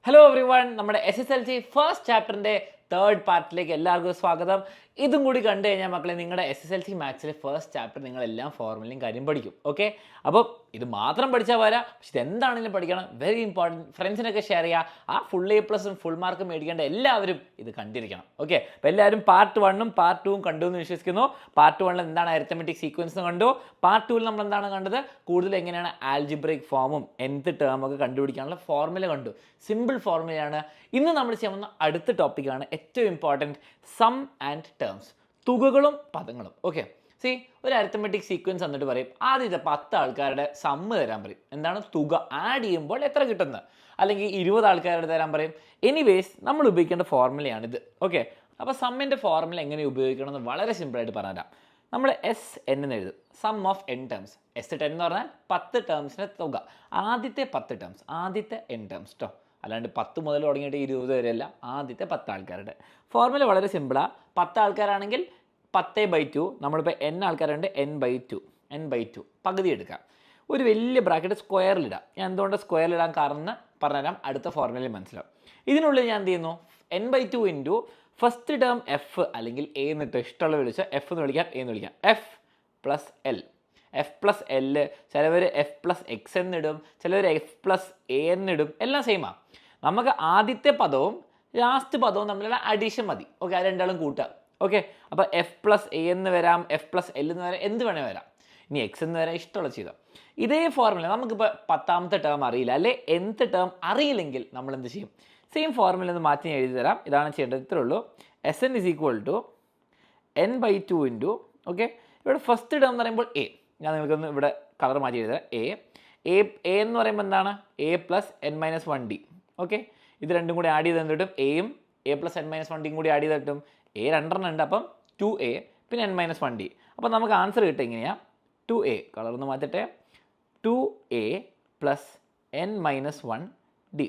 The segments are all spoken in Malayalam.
ഹലോ എവ്രി വൺ, നമ്മുടെ SSLC ഫസ്റ്റ് ചാപ്റ്ററിൻ്റെ തേർഡ് പാർട്ടിലേക്ക് എല്ലാവർക്കും സ്വാഗതം. ഇതും കൂടി കണ്ടു കഴിഞ്ഞാൽ മക്കളെ നിങ്ങളുടെ SSLC മാത്സിലെ ഫസ്റ്റ് ചാപ്റ്റർ നിങ്ങളെല്ലാം ഫോർമുലയും കാര്യം പഠിക്കും. ഓക്കെ, അപ്പോൾ ഇത് മാത്രം പഠിച്ചാൽ പോരാ, പക്ഷെ ഇതെന്താണെങ്കിലും പഠിക്കണം. Very important. ഫ്രണ്ട്സിനൊക്കെ ഷെയർ ചെയ്യുക. ആ ഫുൾ A+ഉം ഫുൾ മാർക്കും മേടിക്കേണ്ട എല്ലാവരും ഇത് കണ്ടിരിക്കണം. ഓക്കെ, അപ്പോൾ എല്ലാവരും പാർട്ട് 1ഉം പാർട്ട് 2ഉം കണ്ടു എന്ന് വിശ്വസിക്കുന്നു. പാർട്ട് 1ൽ എന്താണ് അരിത്തമെറ്റിക് സീക്വൻസ് കണ്ടു. പാർട്ട് 2ൽ നമ്മൾ എന്താണ് കണ്ടത്, കൂടുതൽ എങ്ങനെയാണ് ആൽജിബ്രിക് ഫോമും nth ടേം ഒക്കെ കണ്ടുപിടിക്കാനുള്ള ഫോർമുല കണ്ടു. സിമ്പിൾ ഫോർമുലയാണ്. ഇന്ന് നമ്മൾ ചെയ്യുന്ന അടുത്ത ടോപ്പിക്കാണ് ഏറ്റവും ഇമ്പോർട്ടൻറ്റ്, സം ആൻഡ് ടേംസ്, തുകകളും പദങ്ങളും. ഓക്കെ, സി ഒരു അരിത്തമെറ്റിക് സീക്വൻസ് എന്നിട്ട് പറയും ആദ്യത്തെ 10 ആൾക്കാരുടെ സമ്മ് തരാൻ പറയും. എന്താണ് തുക ആഡ് ചെയ്യുമ്പോൾ എത്ര കിട്ടുന്നത്, അല്ലെങ്കിൽ 20 ആൾക്കാരുടെ തരാൻ പറയും. എനിവേസ് നമ്മൾ ഉപയോഗിക്കേണ്ട ഫോർമുലയാണിത്. ഓക്കെ, അപ്പോൾ സമ്മിൻ്റെ ഫോർമുല എങ്ങനെ ഉപയോഗിക്കണം എന്ന് വളരെ സിമ്പിളായിട്ട് പറഞ്ഞുതരാം. നമ്മൾ SN എന്ന് എഴുതും, some of n terms. S10 എന്ന് പറഞ്ഞാൽ 10 ടേംസിൻ്റെ തുക, ആദ്യത്തെ 10 ടേംസ്, ആദ്യത്തെ n ടേംസ് കേട്ടോ, അല്ലാണ്ട് 10 മുതൽ തുടങ്ങിയിട്ട് 20 വരെയല്ല, ആദ്യത്തെ 10 ആൾക്കാരുടെ. ഫോർമുല വളരെ സിമ്പിളാണ്. 10 ആൾക്കാരാണെങ്കിൽ 10/2, നമ്മളിപ്പോൾ n ആൾക്കാരുണ്ട് n/2 പകുതി എടുക്കാം. ഒരു വലിയ ബ്രാക്കറ്റ് സ്ക്വയറിലിടാം. ഞാൻ എന്തുകൊണ്ട് സ്ക്വയറിലിടാൻ കാരണം പറഞ്ഞുതരാം, അടുത്ത ഫോർമുലയിൽ മനസ്സിലാവും. ഇതിനുള്ളിൽ ഞാൻ എന്ത് ചെയ്യുന്നു, n/2 into first term F അല്ലെങ്കിൽ എ എന്നിട്ട് ഇഷ്ടമുള്ള വിളിച്ച് എഫ് എന്ന് വിളിക്കാം, എ എന്ന് വിളിക്കാം. F+L, ചിലവർ F+X എന്നിടും, ചിലവർ F+A എന്നിടും, എല്ലാം സെയിമാണ്. നമുക്ക് ആദ്യത്തെ പദവും ലാസ്റ്റ് പദവും തമ്മിലുള്ള അഡീഷൻ മതി. ഓക്കെ, അത് രണ്ടാളും കൂട്ടുക. ഓക്കെ, അപ്പോൾ F+A എന്ന് വരാം, F+L എന്ന് വരാം, എന്ത് വേണേൽ വരാം. ഇനി എക്സ് എന്ന് വരാം, ഇഷ്ടമുള്ള ചെയ്തോ. ഇതേ ഫോർമുല നമുക്കിപ്പോൾ 10ാമത്തെ ടേം അറിയില്ല, അല്ലെ nth ടേം അറിയില്ലെങ്കിൽ നമ്മൾ എന്ത് ചെയ്യും, സെയിം ഫോർമുല ഒന്ന് മാറ്റി ഞാൻ എഴുതി തരാം. ഇതാണ് ചെയ്യേണ്ടത്, ഇത്രേ ഉള്ളൂ. Sn = n/2 ഇൻറ്റു, ഓക്കെ, ഇവിടെ ഫസ്റ്റ് ടേം എന്ന് പറയുമ്പോൾ A, ഞാൻ നിങ്ങൾക്കൊന്ന് ഇവിടെ കളർ മാറ്റി എഴുതാം. എ എന്ന് പറയുമ്പോൾ എന്താണ്, A+n-1d. ഓക്കെ, ഇത് രണ്ടും കൂടി ആഡ് ചെയ്ത് കിട്ടും, എയും A+n-1d കൂടി ആഡ് ചെയ്ത് കിട്ടും. A 2 ഉണ്ട്, അപ്പം 2A പിന്നെ n-1d. അപ്പോൾ നമുക്ക് ആൻസർ കിട്ടുക എങ്ങനെയാണ്, 2A, കളർ ഒന്ന് മാറ്റട്ടെ, 2A + n-1d.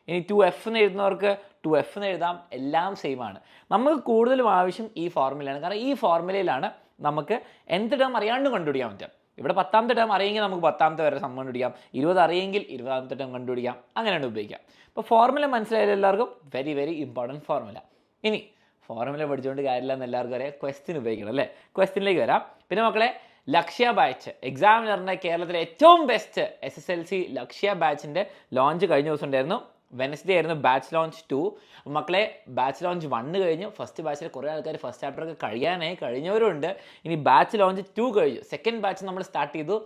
ഇനി 2F എന്ന് എഴുതുന്നവർക്ക് 2F എന്ന് എഴുതാം, എല്ലാം സെയിം ആണ്. നമുക്ക് കൂടുതലും ആവശ്യം ഈ ഫോർമുലയാണ്, കാരണം ഈ ഫോർമുലയിലാണ് നമുക്ക് nth ടേം അറിയാണ്ട് കണ്ടുപിടിക്കാൻ പറ്റുക. ഇവിടെ 10ാമത്തെ ടേം അറിയെങ്കിൽ നമുക്ക് 10ാമത്തെ വരെ സം കണ്ടുപിടിക്കാം, 20 അറിയെങ്കിൽ 20ാമത്തെ ടേം കണ്ടുപിടിക്കാം, അങ്ങനെയാണ് ഉപയോഗിക്കാം. അപ്പോൾ ഫോർമുല മനസ്സിലായാലും എല്ലാവർക്കും വെരി വെരി ഇമ്പോർട്ടൻറ്റ് ഫോർമുല. ഇനി ഫോർമുല പഠിച്ചുകൊണ്ട് കാര്യമില്ല എന്ന് എല്ലാവർക്കും അറിയാം, ക്വസ്റ്റ്യൻ ഉപയോഗിക്കണം അല്ലേ. ക്വസ്റ്റ്യനിലേക്ക് വരാം. പിന്നെ മക്കളെ, ലക്ഷ്യ ബാച്ച് എക്സാമിനറിൻ്റെ കേരളത്തിലെ ഏറ്റവും ബെസ്റ്റ് SSLC ലക്ഷ്യ ബാച്ചിൻ്റെ ലോഞ്ച് കഴിഞ്ഞ ദിവസം ഉണ്ടായിരുന്നു. വെനസ്ഡേ ആയിരുന്നു ബാച്ച് ലോഞ്ച് 2. മക്കളെ, ബാച്ച് ലോഞ്ച് 1 കഴിഞ്ഞു. ഫസ്റ്റ് ബാച്ചിൽ കുറേ ആൾക്കാർ ഫസ്റ്റ് ചാപ്റ്ററൊക്കെ കഴിഞ്ഞവരുണ്ട്. ഇനി ബാച്ച് ലോഞ്ച് 2 കഴിഞ്ഞു, സെക്കൻഡ് ബാച്ച് നമ്മൾ സ്റ്റാർട്ട് ചെയ്തു.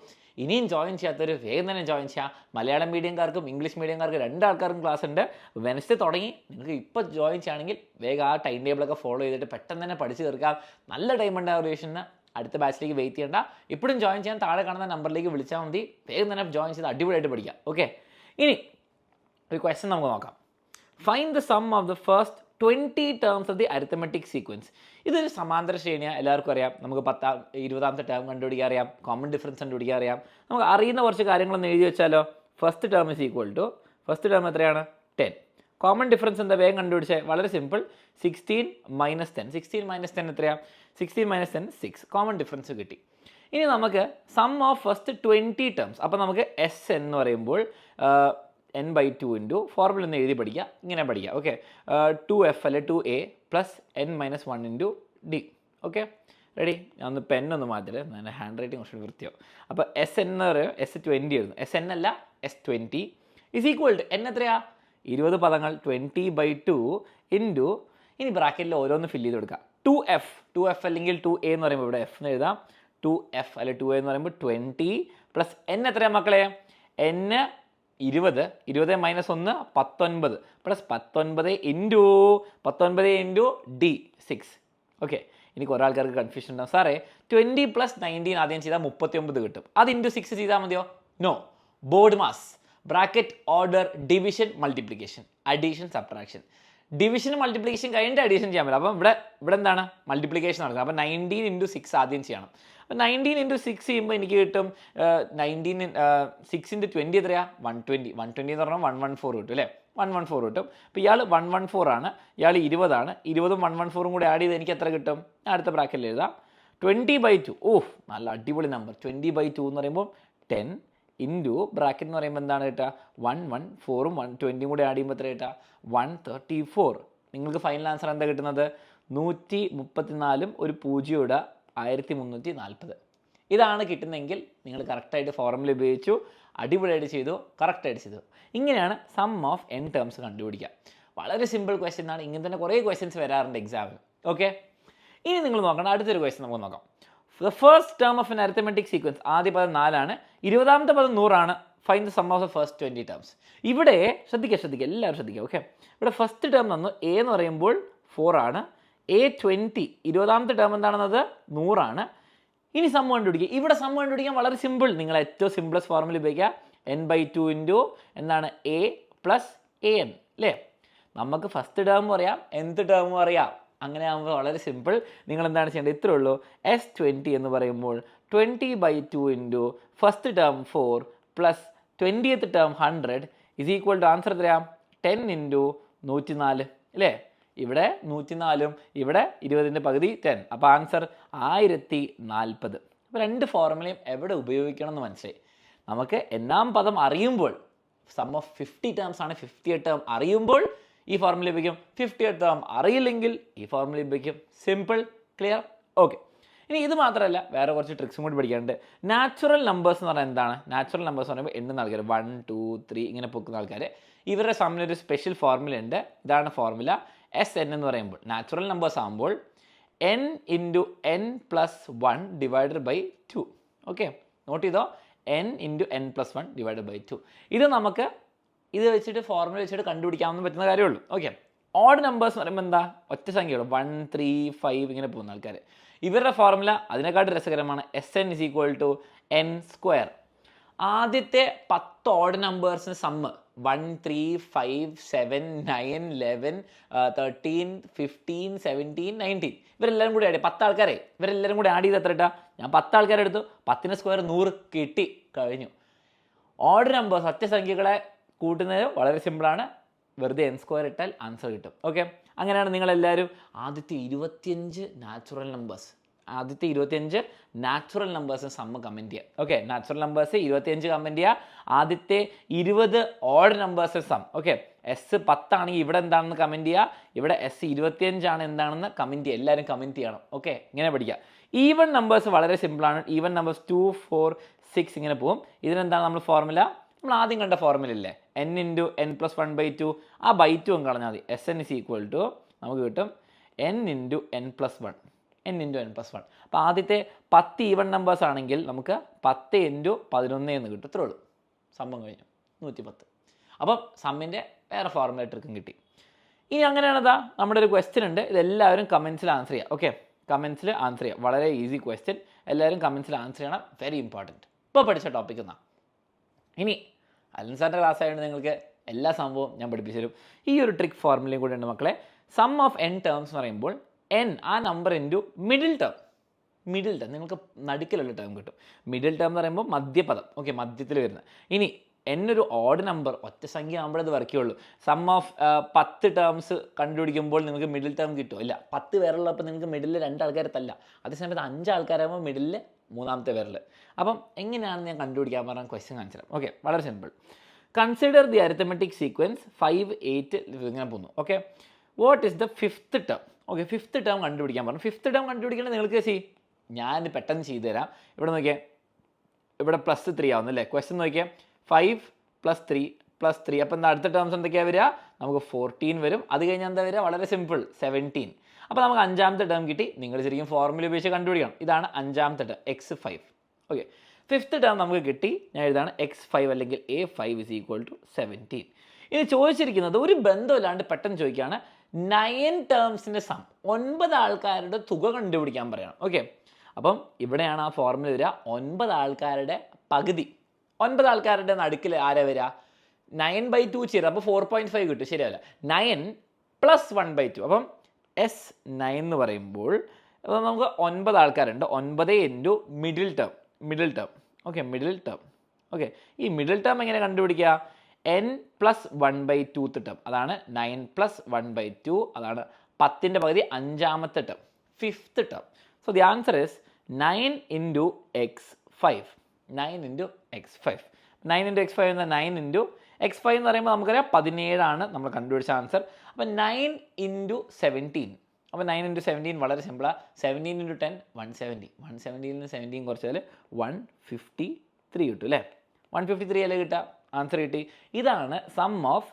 ഇനിയും ജോയിൻ ചെയ്യാത്തവർ വേഗം തന്നെ ജോയിൻ ചെയ്യാം. മലയാളം മീഡിയംകാർക്കും ഇംഗ്ലീഷ് മീഡിയംകാർക്കും 2 ആൾക്കാർക്കും ക്ലാസ് ഉണ്ട്. വെനസ്ഡേ തുടങ്ങി. നിങ്ങൾക്ക് ഇപ്പോൾ ജോയിൻ ചെയ്യുകയാണെങ്കിൽ വേഗം ആ ടൈം ടേബിളൊക്കെ ഫോളോ ചെയ്തിട്ട് പെട്ടെന്ന് തന്നെ പഠിച്ച് തീർക്കാം. നല്ല ടൈം ഉണ്ട് ആ റിവിഷന്. അടുത്ത ബാച്ചിലേക്ക് വെയിറ്റ് ചെയ്യേണ്ട. ഇപ്പോഴും ജോയിൻ ചെയ്യാൻ താഴെ കാണുന്ന നമ്പറിലേക്ക് വിളിച്ചാൽ മതി. വേഗം തന്നെ ജോയിൻ ചെയ്ത് അടിപൊളിയായിട്ട് പഠിക്കാം. ഓക്കെ, ഇനി ഒരു ക്വസ്റ്റ്യൻ നമുക്ക് നോക്കാം. Find the sum of the first 20 terms of the arithmetic sequence. ഇതൊരു സമാന്തര ശ്രേണിയാണ്, എല്ലാവർക്കും അറിയാം. നമുക്ക് 20ാമത്തെ ടേം കണ്ടുപിടിക്കാൻ അറിയാം, കോമൺ ഡിഫറൻസ് കണ്ടുപിടിക്കാൻ അറിയാം. നമുക്ക് അറിയുന്ന കുറച്ച് കാര്യങ്ങളൊന്ന് എഴുതി വെച്ചാലോ. ഫസ്റ്റ് ടേം = ഫസ്റ്റ് ടേം എത്രയാണ്, 10. കോമൺ ഡിഫറൻസ് എന്താ, വേഗം കണ്ടുപിടിച്ചാൽ വളരെ സിമ്പിൾ, 16 - 10. 16 - 10 എത്രയാണ്, 16 - 10 6. കോമൺ ഡിഫറൻസ് കിട്ടി. ഇനി നമുക്ക് സം ഓഫ് ഫസ്റ്റ് 20 ടേംസ്. അപ്പോൾ നമുക്ക് SN എന്ന് പറയുമ്പോൾ n/2 ഇൻറ്റു ഫോർമുല ഒന്ന് എഴുതി പഠിക്കുക, ഇങ്ങനെ പഠിക്കുക. ഓക്കെ, 2F അല്ലെ 2A + n-1 into d. Okay, ready. ഞാൻ ഒന്ന് പെന്നൊന്ന് മാറ്റില്ല, എൻ്റെ ഹാൻഡ് റൈറ്റിംഗ് കുറച്ച് വൃത്തിയാവും. അപ്പോൾ SN എന്ന് പറയും, S20 ആയിരുന്നു, SN അല്ല S20 = n എത്രയാ, 20 പദങ്ങൾ, 20/2 ഇൻറ്റു, ഇനി ബ്രാക്കറ്റിൽ ഓരോന്ന് ഫില്ല് ചെയ്ത് കൊടുക്കുക. 2F അല്ലെങ്കിൽ 2A എന്ന് പറയുമ്പോൾ ഇവിടെ F എന്ന് എഴുതാം. 2F അല്ലെ 2A എന്ന് പറയുമ്പോൾ 20 + n എത്രയാണ് മക്കളെ, n 20, 20 - 1 19 + 19 ഇൻറ്റു d 6. ഓക്കെ, ഇനി കുറേ ആൾക്കാർക്ക് കൺഫ്യൂഷൻ ഉണ്ടാവും, സാറേ 20 + 19 ആദ്യം ചെയ്താൽ 39 കിട്ടും, അത് ഇൻറ്റു 6 ചെയ്താൽ മതിയോ? No, BODMAS, bracket, order, division, multiplication, addition, subtraction. Division multiplication കഴിഞ്ഞിട്ട് അഡീഷൻ ചെയ്യാൻ പറ്റില്ല. അപ്പം ഇവിടെ എന്താണ്, മൾട്ടിപ്ലിക്കേഷൻ നടക്കുന്നത്. അപ്പോൾ 19 × 6 ആദ്യം ചെയ്യണം. അപ്പോൾ 19 × 6 ചെയ്യുമ്പോൾ എനിക്ക് കിട്ടും 6 × 20 എത്രയാണ്, 120. 120 എന്ന് പറഞ്ഞാൽ 114 കിട്ടും അല്ലേ, 114 കിട്ടും. അപ്പോൾ ഇയാൾ 114 ആണ്, ഇയാൾ 20 ആണ്. 20ഉം 114ഉം കൂടി ആഡ് ചെയ്ത് എനിക്ക് എത്ര കിട്ടും, അടുത്ത ബ്രാക്കറ്റിൽ എഴുതാം, 20/2. ഓഹ്, നല്ല അടിപൊളി നമ്പർ. 20/2 എന്ന് പറയുമ്പോൾ 10 ഇൻറ്റു ബ്രാക്കറ്റ് എന്ന് പറയുമ്പോൾ എന്താണ് കിട്ടുക 114ഉം 120 കൂടെ ആഡ് ചെയ്യുമ്പോൾ എത്ര കിട്ടുക 134. നിങ്ങൾക്ക് ഫൈനൽ ആൻസർ എന്താ കിട്ടുന്നത് 134ഉം ഒരു 0 ഇടുക 1340. ഇതാണ് കിട്ടുന്നതെങ്കിൽ നിങ്ങൾ കറക്റ്റായിട്ട് ഫോർമുല ഉപയോഗിച്ചു, അടിപൊളിയായിട്ട് ചെയ്തു, കറക്റ്റായിട്ട് ചെയ്തു. ഇങ്ങനെയാണ് സം ഓഫ് n ടേംസ് കണ്ടുപിടിക്കുക. വളരെ സിമ്പിൾ ക്വസ്റ്റ്യൻ ആണ്. ഇങ്ങനെ തന്നെ കുറേ ക്വസ്റ്റ്യൻസ് വരാറുണ്ട് എക്സാമിന്. ഓക്കെ, ഇനി നിങ്ങൾ നോക്കണം, അടുത്തൊരു ക്വസ്റ്റ്യൻ നമുക്ക് നോക്കാം. The first term of N arithmetic sequence, ആദ്യ പദം 4 ആണ്, 20ാമത്തെ പദം 100 ആണ്. Find the sum of the first 20 terms. ഇവിടെ ശ്രദ്ധിക്കുക, എല്ലാവരും ശ്രദ്ധിക്കുക. ഓക്കെ, ഇവിടെ ഫസ്റ്റ് ടേം തന്നു എ എന്ന് പറയുമ്പോൾ 4 ആണ്, A20 20ാമത്തെ ടേം എന്താണെന്നത് 100 ആണ്. ഇനി സം കണ്ടുപിടിക്കുക. ഇവിടെ സം കണ്ടുപിടിക്കാൻ വളരെ സിമ്പിൾ. നിങ്ങൾ ഏറ്റവും സിംപ്ലസ്റ്റ് ഫോർമുല ഉപയോഗിക്കുക, n/2 ഇൻറ്റു എന്താണ് a പ്ലസ് an അല്ലേ. നമുക്ക് ഫസ്റ്റ് ടേമും അറിയാം, nth ടേമും അറിയാം. അങ്ങനെ ആകുമ്പോൾ വളരെ സിമ്പിൾ. നിങ്ങൾ എന്താണ് ചെയ്യേണ്ടത്, ഇത്രേ ഉള്ളൂ. S20 എന്ന് പറയുമ്പോൾ 20/2 into first term 4 plus 20th term 100 is equal to answer എത്രയാ 10 ഇൻറ്റു 104 അല്ലേ. ഇവിടെ 104ഉം ഇവിടെ 20ൻ്റെ പകുതി 10, അപ്പോൾ ആൻസർ 1040. അപ്പോൾ രണ്ട് ഫോർമുലയും എവിടെ ഉപയോഗിക്കണം എന്ന് മനസ്സിലായി. നമുക്ക് എന്നാം പദം അറിയുമ്പോൾ, സം ഓഫ് 50 ടേംസ് ആണ്, 50th ടേം അറിയുമ്പോൾ ഈ ഫോർമുല ഉപയോഗിക്കും. 50th ടേം അറിയില്ലെങ്കിൽ ഈ ഫോർമുല ഉപയോഗിക്കും. Simple, clear? ഓക്കെ, ഇനി ഇത് മാത്രമല്ല വേറെ കുറച്ച് ട്രിക്സും കൂടി പഠിക്കാനുണ്ട്. നാച്ചുറൽ നമ്പേഴ്സ് എന്ന് പറഞ്ഞാൽ എന്താണ്? നാച്ചുറൽ നമ്പേഴ്സ് എന്ന് പറയുമ്പോൾ എണ്ണുന്ന ആൾക്കാർ 1 2 3 ഇങ്ങനെ പൊക്കുന്ന ആൾക്കാർ, ഇവരുടെ സമ്മിലൊരു സ്പെഷ്യൽ ഫോർമുല ഉണ്ട്. ഇതാണ് ഫോർമുല. Sn എന്ന് പറയുമ്പോൾ നാച്ചുറൽ നമ്പേഴ്സ് ആകുമ്പോൾ n into n plus 1 divided by 2. Okay, note ചെയ്തോ, n into n plus 1 divided by 2. ഇത് നമുക്ക് ഇത് വെച്ചിട്ട് ഫോർമുല വെച്ചിട്ട് കണ്ടുപിടിക്കാവുന്ന പറ്റുന്ന കാര്യമുള്ളൂ. ഓക്കെ, ഓഡ് നമ്പേഴ്സ് എന്ന് പറയുമ്പോൾ എന്താ, ഒറ്റ സംഖ്യയുള്ളൂ, 1 3 5 ഇങ്ങനെ പോകുന്ന ആൾക്കാർ. ഇവരുടെ ഫോർമുല അതിനെക്കാട്ട് രസകരമാണ്. Sn is equal to n square. ആദ്യത്തെ 10 ഓഡ് നമ്പേഴ്സിന് സമ്മ് 1 3 5 7 9 11 13 15 17 19 ഇവരെല്ലാവരും കൂടി ആഡ് ചെയ്യും. 10 ആൾക്കാരെ ഇവരെല്ലാവരും കൂടി ആഡ് ചെയ്ത് എത്ര ഇട്ടാ, ഞാൻ 10 ആൾക്കാരെ എടുത്തു, 10ന് സ്ക്വയർ 100 കിട്ടി, കഴിഞ്ഞു. ഓഡ് നമ്പേഴ്സ് ഒറ്റ സംഖ്യകളെ കൂട്ടുന്നത് വളരെ സിമ്പിളാണ്. വെറുതെ n സ്ക്വയർ ഇട്ടാൽ ആൻസർ കിട്ടും. ഓക്കെ, അങ്ങനെയാണ് നിങ്ങളെല്ലാവരും ആദ്യത്തെ 25 നാച്ചുറൽ നമ്പേഴ്സ്, ആദ്യത്തെ 25 നാച്ചുറൽ നമ്പേഴ്സിന് സമ്മ് കമൻറ്റ് ചെയ്യുക. ഓക്കെ, നാച്ചുറൽ നമ്പേഴ്സ് 25 കമൻറ്റ് ചെയ്യുക. ആദ്യത്തെ 20 odd numbers some. Okay, S10 ആണെങ്കിൽ ഇവിടെ എന്താണെന്ന് കമൻറ്റ് ചെയ്യുക, ഇവിടെ S25 ആണ് എന്താണെന്ന് കമൻറ്റ് ചെയ്യുക. എല്ലാവരും കമൻറ്റ് ചെയ്യണം. ഓക്കെ, ഇങ്ങനെ പഠിക്കുക. ഈവൻ നമ്പേഴ്സ് വളരെ സിമ്പിളാണ്. ഈവൻ നമ്പേഴ്സ് 2 4 6 ഇങ്ങനെ പോകും. ഇതിനെന്താണ് നമ്മൾ ഫോർമുല? നമ്മൾ ആദ്യം കണ്ട ഫോർമുല ഇല്ലേ, n ഇൻറ്റു n പ്ലസ് 1/2. ആ ബൈ 2 കളഞ്ഞാൽ മതി. Sn ഇസ് ഈക്വൽ ടു നമുക്ക് കിട്ടും n into n plus 1, n into n plus 1. അപ്പോൾ ആദ്യത്തെ 10 ഈവൺ നമ്പേഴ്സ് ആണെങ്കിൽ നമുക്ക് 10 ഇൻറ്റു 11 എന്ന് കിട്ടും. ഇത്രേ ഉള്ളൂ, സംഭവം കഴിഞ്ഞു, 110. അപ്പം സമ്മിൻ്റെ വേറെ ഫോർമുല ട്രിക്കും കിട്ടി. ഇനി അങ്ങനെയാണെതാ നമ്മുടെ ഒരു ക്വസ്റ്റ്യൻ ഉണ്ട്. ഇതെല്ലാവരും കമൻസിൽ ആൻസർ ചെയ്യുക. ഓക്കെ, കമൻസിൽ ആൻസർ ചെയ്യുക. വളരെ ഈസി ക്വസ്റ്റ്യൻ, എല്ലാവരും കമൻസിൽ ആൻസർ ചെയ്യണം. Very important. ഇപ്പോൾ പഠിച്ച ടോപ്പിക് എന്നാ. ഇനി അലൻ സാറിൻ്റെ ക്ലാസ് ആയതുകൊണ്ട് നിങ്ങൾക്ക് എല്ലാ സംഭവവും ഞാൻ പഠിപ്പിച്ചു തരും. ഈ ഒരു ട്രിക്ക് ഫോർമുലയും കൂടെ ഉണ്ട് മക്കളെ. സം ഓഫ് n ടേംസ് എന്ന് പറയുമ്പോൾ n ആ number into middle term. Middle term നിങ്ങൾക്ക് നടുക്കിലുള്ള ടേം കിട്ടും. മിഡിൽ ടേം എന്ന് പറയുമ്പോൾ മധ്യപദം. ഓക്കെ, മധ്യത്തിൽ വരുന്നത്. ഇനി n ഒരു ഓഡ് നമ്പർ, ഒറ്റ സംഖ്യ ആകുമ്പോഴേ അത് വർക്കുള്ളൂ. സം ഓഫ് 10 ടേംസ് കണ്ടുപിടിക്കുമ്പോൾ നിങ്ങൾക്ക് മിഡിൽ ടേം കിട്ടുമോ? ഇല്ല, 10 പേരുള്ളപ്പോൾ നിങ്ങൾക്ക് മിഡിലിൽ 2 ആൾക്കാരെ തല്ല. അതേസമയത്ത് 5 ആൾക്കാരാകുമ്പോൾ മിഡിലിൽ 3ാമത്തെ പേരിൽ. അപ്പം എങ്ങനെയാണ് ഞാൻ കണ്ടുപിടിക്കാൻ പറഞ്ഞ ക്വസ്റ്റ്യൻ കാണിച്ചു തരാം. ഓക്കെ, വളരെ simple. Consider the arithmetic sequence 5 8 ഇങ്ങനെ പോകുന്നു. Okay, what is the 5th term? Okay, 5th term കണ്ടുപിടിക്കാൻ പറഞ്ഞു. 5th ടേം കണ്ടുപിടിക്കണമെങ്കിൽ നിങ്ങൾക്ക് ഞാൻ പെട്ടെന്ന് ചെയ്തു തരാം. ഇവിടെ നോക്കിയേ, ഇവിടെ +3 ആവുന്നു അല്ലേ. ക്വസ്റ്റ്യൻ നോക്കിയേ, 5 + 3 + 3. അപ്പോൾ എന്താ അടുത്ത ടേംസ് എന്തൊക്കെയാണ് വരിക? നമുക്ക് 14 വരും. അത് കഴിഞ്ഞാൽ എന്താ വരിക? വളരെ സിമ്പിൾ, 17. അപ്പോൾ നമുക്ക് 5ാമത്തെ ടേം കിട്ടി. നിങ്ങൾ ശരിക്കും ഫോർമുല ഉപയോഗിച്ച് കണ്ടുപിടിക്കണം. ഇതാണ് 5ാമത്തെ term, x5. Okay, 5th term നമുക്ക് കിട്ടി. ഞാൻ എഴുതാണ് x5 അല്ലെങ്കിൽ a5 ഇസ് ഈക്വൽ ടു 17. ഇനി ചോദിച്ചിരിക്കുന്നത് ഒരു ബന്ധമില്ലാണ്ട് പെട്ടെന്ന് ചോദിക്കുകയാണ്, 9 ടേംസിൻ്റെ സം, 9 ആൾക്കാരുടെ തുക കണ്ടുപിടിക്കാൻ പറയണം. ഓക്കെ, അപ്പം ഇവിടെയാണ് ആ ഫോർമുല വരിക. 9 ആൾക്കാരുടെ പകുതി, 9 ആൾക്കാരുടെ നടുക്കിൽ ആരാ വരിക? 9/2 ചെയ്ത് അപ്പോൾ 4.5 കിട്ടും. ശരിയല്ല, 9 + 1/2. അപ്പം S9 എന്ന് പറയുമ്പോൾ അപ്പോൾ നമുക്ക് 9 ആൾക്കാരുണ്ട്. 9 into middle term. Okay, middle term. Okay, ഈ മിഡിൽ ടേം എങ്ങനെ കണ്ടുപിടിക്കുക? n + 1/2 ടേം, അതാണ് 9 + 1/2, അതാണ് 10ൻ്റെ പകുതി 5ാമത്തെ term, 5th term. So the answer is 9 into x5. 9 into x5. 9 into x 5 എന്ന 9 ഇൻറ്റു എക്സ് 5 എന്ന് പറയുമ്പോൾ നമുക്കറിയാം 17 നമ്മൾ കണ്ടുപിടിച്ച ആൻസർ. അപ്പോൾ 9 ഇൻറ്റു 17. അപ്പോൾ 9 ഇൻറ്റു 17 വളരെ സിമ്പിളാണ്. 17 ഇൻറ്റു 10 170. 170ൽ നിന്ന് 17 കുറച്ചാൽ 153 കിട്ടും അല്ലേ? 153 അല്ലേ കിട്ടുക? ആൻസർ കിട്ടി. ഇതാണ് sum of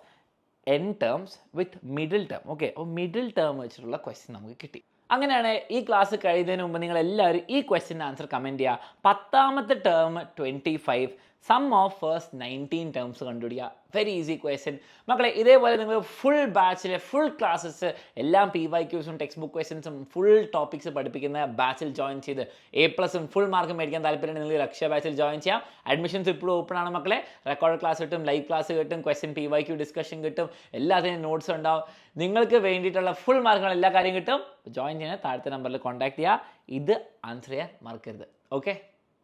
n terms with middle term. Okay, അപ്പോൾ മിഡിൽ ടേം വെച്ചിട്ടുള്ള ക്വസ്റ്റ്യൻ നമുക്ക് കിട്ടി. അങ്ങനെയാണ് ഈ ക്ലാസ് കഴിയുന്നതിന് മുമ്പ് നിങ്ങൾ എല്ലാവരും ഈ ക്വസ്റ്റ്യൻ്റെ ആൻസർ കമൻറ്റ് ചെയ്യുക. 10ാമത്തെ term 25, sum of first 19 terms കണ്ടുപിടിക്കുക. വെരി ഈസി ക്വസ്റ്റ്യൻ മക്കളെ. ഇതേപോലെ നിങ്ങൾ ഫുൾ ബാച്ചിലെ ഫുൾ ക്ലാസ്സസ് എല്ലാം PYQസും ടെക്സ്റ്റ് ബുക്ക് ക്വസ്റ്റ്യൻസും ഫുൾ ടോപ്പിക്സ് പഠിപ്പിക്കുന്ന ബാച്ചിൽ ജോയിൻ ചെയ്ത് A+ഉം ഫുൾ മാർക്കും മേടിക്കാൻ താല്പര്യം നിങ്ങൾ ലക്ഷ്യ ബാച്ചിൽ ജോയിൻ ചെയ്യാം. അഡ്മിഷൻസ് ഇപ്പോഴും ഓപ്പൺ ആണ് മക്കളെ. റെക്കോർഡ് ക്ലാസ് കിട്ടും, ലൈവ് ക്ലാസ് കിട്ടും, ക്വസ്റ്റ്യൻ PYQ ഡിസ്കഷൻ കിട്ടും, എല്ലാത്തിനും നോട്ട്സ് ഉണ്ടാവും. നിങ്ങൾക്ക് വേണ്ടിയിട്ടുള്ള ഫുൾ മാർക്കുകൾ എല്ലാ കാര്യം കിട്ടും. ജോയിൻ ചെയ്യാൻ താഴത്തെ നമ്പറിൽ കോൺടാക്ട് ചെയ്യുക. ഇത് ആൻസർ ചെയ്യാൻ മറക്കരുത്. ഓക്കെ.